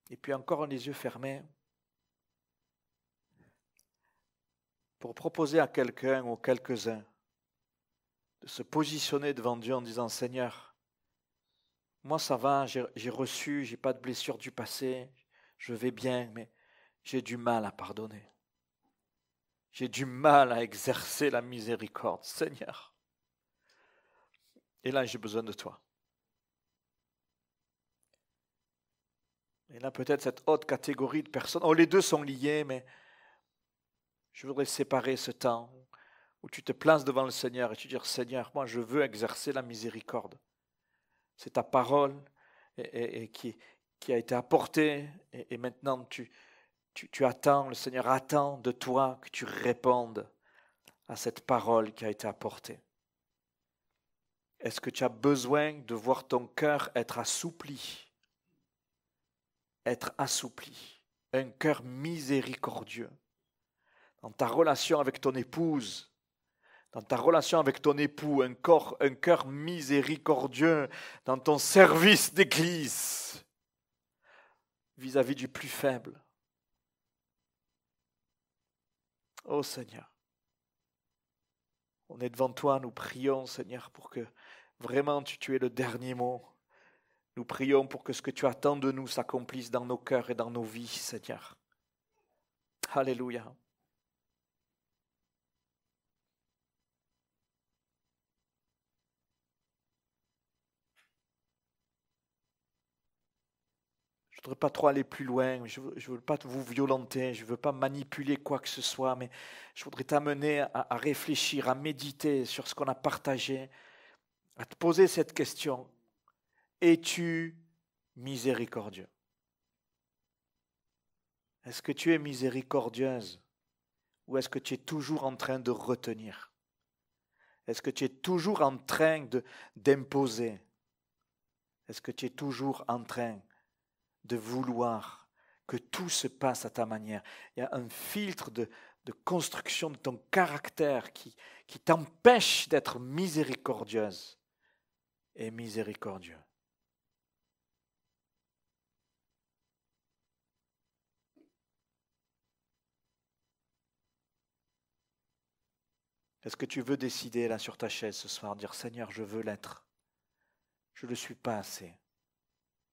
Et puis encore les yeux fermés pour proposer à quelqu'un ou quelques-uns de se positionner devant Dieu en disant Seigneur, moi ça va, j'ai reçu, j'ai pas de blessure du passé, je vais bien, mais j'ai du mal à pardonner. J'ai du mal à exercer la miséricorde, Seigneur. Et là, j'ai besoin de toi. Et là, peut-être cette autre catégorie de personnes, les deux sont liés, mais je voudrais séparer ce temps où tu te places devant le Seigneur et tu dis, Seigneur, moi je veux exercer la miséricorde. C'est ta parole et qui a été apportée et maintenant tu attends, le Seigneur attend de toi que tu répondes à cette parole qui a été apportée. Est-ce que tu as besoin de voir ton cœur être assoupli? Être assoupli. Un cœur miséricordieux. Dans ta relation avec ton épouse, dans ta relation avec ton époux, un cœur miséricordieux dans ton service d'église vis-à-vis du plus faible. Oh Seigneur, on est devant toi, nous prions Seigneur pour que vraiment tu aies le dernier mot. Nous prions pour que ce que tu attends de nous s'accomplisse dans nos cœurs et dans nos vies, Seigneur. Alléluia. Je ne voudrais pas trop aller plus loin, je ne veux pas vous violenter, je ne veux pas manipuler quoi que ce soit, mais je voudrais t'amener à réfléchir, à méditer sur ce qu'on a partagé, à te poser cette question. Es-tu miséricordieux? Est-ce que tu es miséricordieuse ou est-ce que tu es toujours en train de retenir? Est-ce que tu es toujours en train d'imposer? Est-ce que tu es toujours en train de vouloir que tout se passe à ta manière? Il y a un filtre de construction de ton caractère qui t'empêche d'être miséricordieuse et miséricordieux. Est-ce que tu veux décider là sur ta chaise ce soir, dire Seigneur, je veux l'être. Je ne le suis pas assez.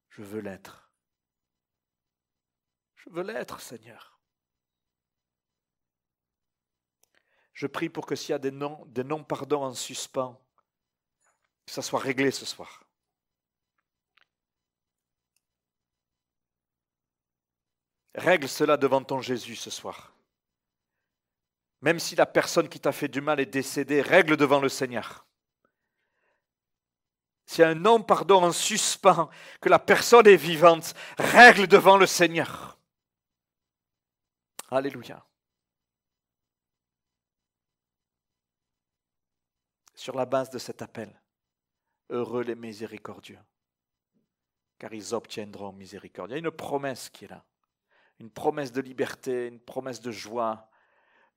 Je veux l'être. Je veux l'être, Seigneur. Je prie pour que s'il y a des non-pardons en suspens, que ça soit réglé ce soir. Règle cela devant ton Jésus ce soir. Même si la personne qui t'a fait du mal est décédée, règle devant le Seigneur. S'il y a un non-pardon en suspens, que la personne est vivante, règle devant le Seigneur. Alléluia. Sur la base de cet appel, heureux les miséricordieux, car ils obtiendront miséricorde. Il y a une promesse qui est là, une promesse de liberté, une promesse de joie,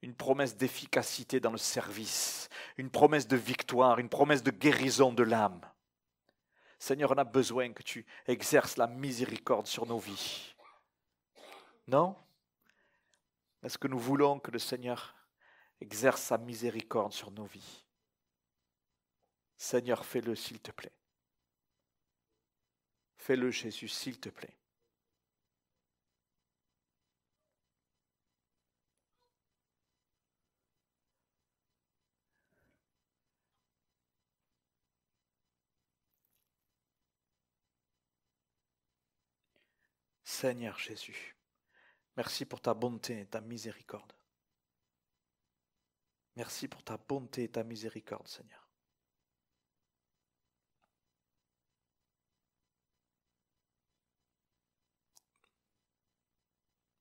une promesse d'efficacité dans le service, une promesse de victoire, une promesse de guérison de l'âme. Seigneur, on a besoin que tu exerces la miséricorde sur nos vies. Non? Est-ce que nous voulons que le Seigneur exerce sa miséricorde sur nos vies? Seigneur, fais-le s'il te plaît. Fais-le, Jésus, s'il te plaît. Seigneur Jésus, merci pour ta bonté et ta miséricorde. Merci pour ta bonté et ta miséricorde, Seigneur.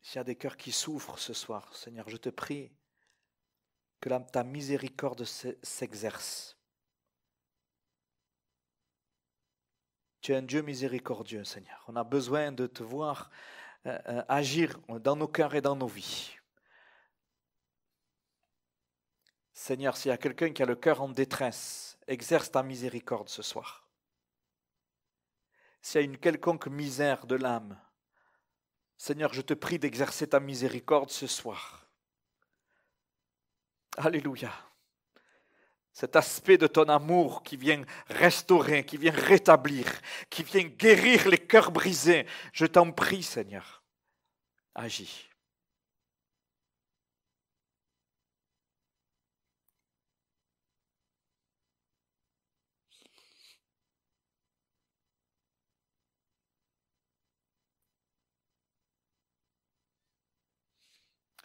S'il y a des cœurs qui souffrent ce soir, Seigneur, je te prie que ta miséricorde s'exerce. Tu es un Dieu miséricordieux, Seigneur. On a besoin de te voir agir dans nos cœurs et dans nos vies. Seigneur, s'il y a quelqu'un qui a le cœur en détresse, exerce ta miséricorde ce soir. S'il y a une quelconque misère de l'âme, Seigneur, je te prie d'exercer ta miséricorde ce soir. Alléluia. Cet aspect de ton amour qui vient restaurer, qui vient rétablir, qui vient guérir les cœurs brisés. Je t'en prie, Seigneur, agis.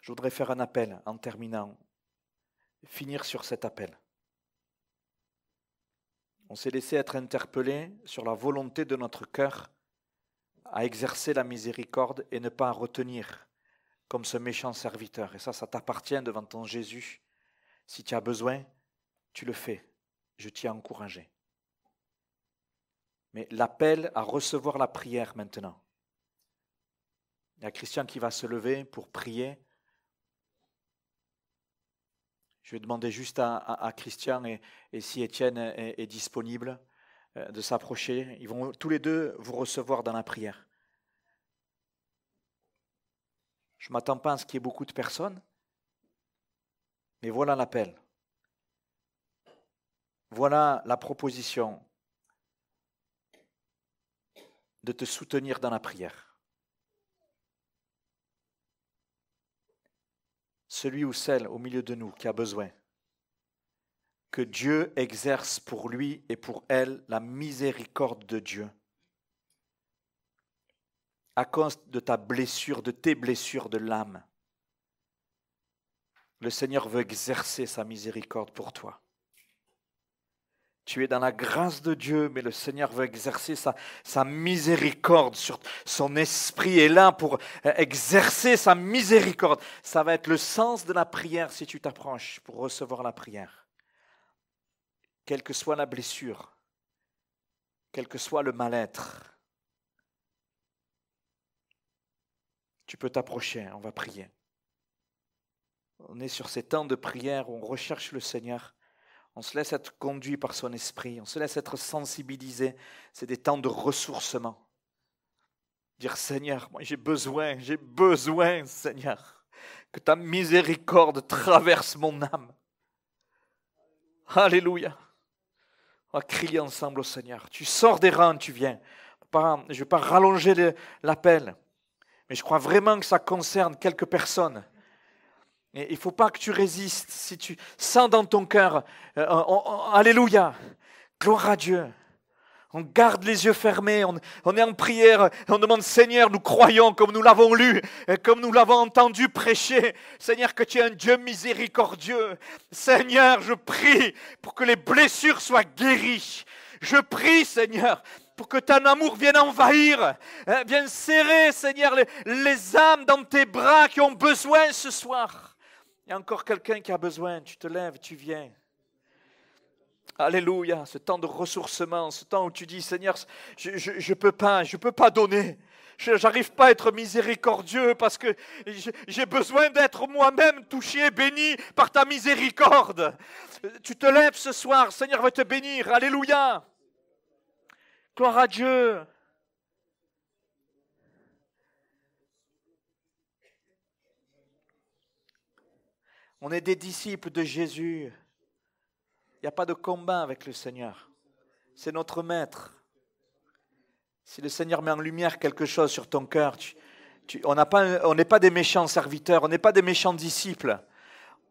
Je voudrais faire un appel en terminant, finir sur cet appel. On s'est laissé être interpellé sur la volonté de notre cœur à exercer la miséricorde et ne pas en retenir comme ce méchant serviteur. Et ça t'appartient devant ton Jésus. Si tu as besoin, tu le fais. Je t'y ai encouragé. Mais l'appel à recevoir la prière maintenant. Il y a Christian qui va se lever pour prier. Je vais demander juste à Christian et si Étienne est disponible, de s'approcher. Ils vont tous les deux vous recevoir dans la prière. Je ne m'attends pas à ce qu'il y ait beaucoup de personnes, mais voilà l'appel. Voilà la proposition de te soutenir dans la prière. Celui ou celle au milieu de nous qui a besoin que Dieu exerce pour lui et pour elle la miséricorde de Dieu. À cause de ta blessure, de tes blessures de l'âme, le Seigneur veut exercer sa miséricorde pour toi. Tu es dans la grâce de Dieu, mais le Seigneur veut exercer sa miséricorde sur son esprit est là pour exercer sa miséricorde. Ça va être le sens de la prière si tu t'approches pour recevoir la prière. Quelle que soit la blessure, quel que soit le mal-être, tu peux t'approcher, on va prier. On est sur ces temps de prière où on recherche le Seigneur. On se laisse être conduit par son esprit. On se laisse être sensibilisé. C'est des temps de ressourcement. Dire Seigneur, moi j'ai besoin, Seigneur, que ta miséricorde traverse mon âme. Alléluia. On va crier ensemble au Seigneur. Tu sors des rangs, tu viens. Je ne vais pas rallonger l'appel, mais je crois vraiment que ça concerne quelques personnes. Et il ne faut pas que tu résistes. Si tu sens dans ton cœur, Alléluia, gloire à Dieu. On garde les yeux fermés, on est en prière, on demande Seigneur, nous croyons comme nous l'avons lu, comme nous l'avons entendu prêcher. Seigneur, que tu es un Dieu miséricordieux. Seigneur, je prie pour que les blessures soient guéries. Je prie, Seigneur, pour que ton amour vienne envahir, vienne serrer, Seigneur, les âmes dans tes bras qui ont besoin ce soir. Il y a encore quelqu'un qui a besoin, tu te lèves, tu viens. Alléluia, ce temps de ressourcement, ce temps où tu dis, Seigneur, je peux pas donner. Je n'arrive pas à être miséricordieux parce que j'ai besoin d'être moi-même touché et béni par ta miséricorde. Tu te lèves ce soir, Seigneur veut te bénir. Alléluia. Gloire à Dieu. On est des disciples de Jésus. Il n'y a pas de combat avec le Seigneur. C'est notre maître. Si le Seigneur met en lumière quelque chose sur ton cœur, on n'est pas des méchants serviteurs, on n'est pas des méchants disciples.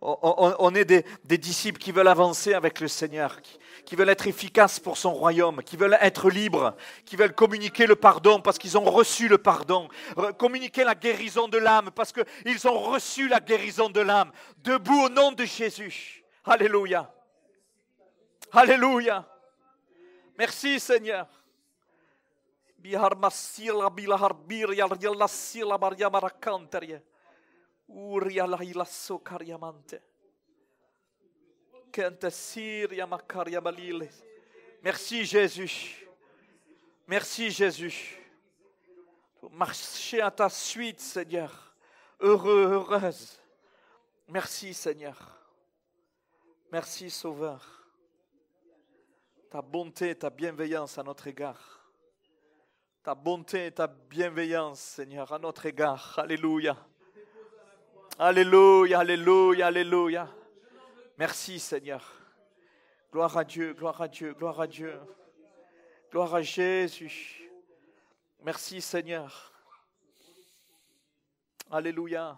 On est des disciples qui veulent avancer avec le Seigneur, qui veulent être efficaces pour son royaume, qui veulent être libres, qui veulent communiquer le pardon parce qu'ils ont reçu le pardon, communiquer la guérison de l'âme parce qu'ils ont reçu la guérison de l'âme. Debout au nom de Jésus. Alléluia. Alléluia. Merci Seigneur. Bihar masila bilahar bir yalla sila maria marakanteria. Uria la ilasso cariamante. Kente siria makaria malile. Merci Jésus. Merci Jésus. Marcher à ta suite Seigneur. Heureux, heureuse. Merci Seigneur. Merci Sauveur. Ta bonté, ta bienveillance à notre égard. Ta bonté, ta bienveillance, Seigneur, à notre égard. Alléluia. Alléluia, alléluia, alléluia. Merci, Seigneur. Gloire à Dieu, gloire à Dieu, gloire à Dieu. Gloire à Jésus. Merci, Seigneur. Alléluia.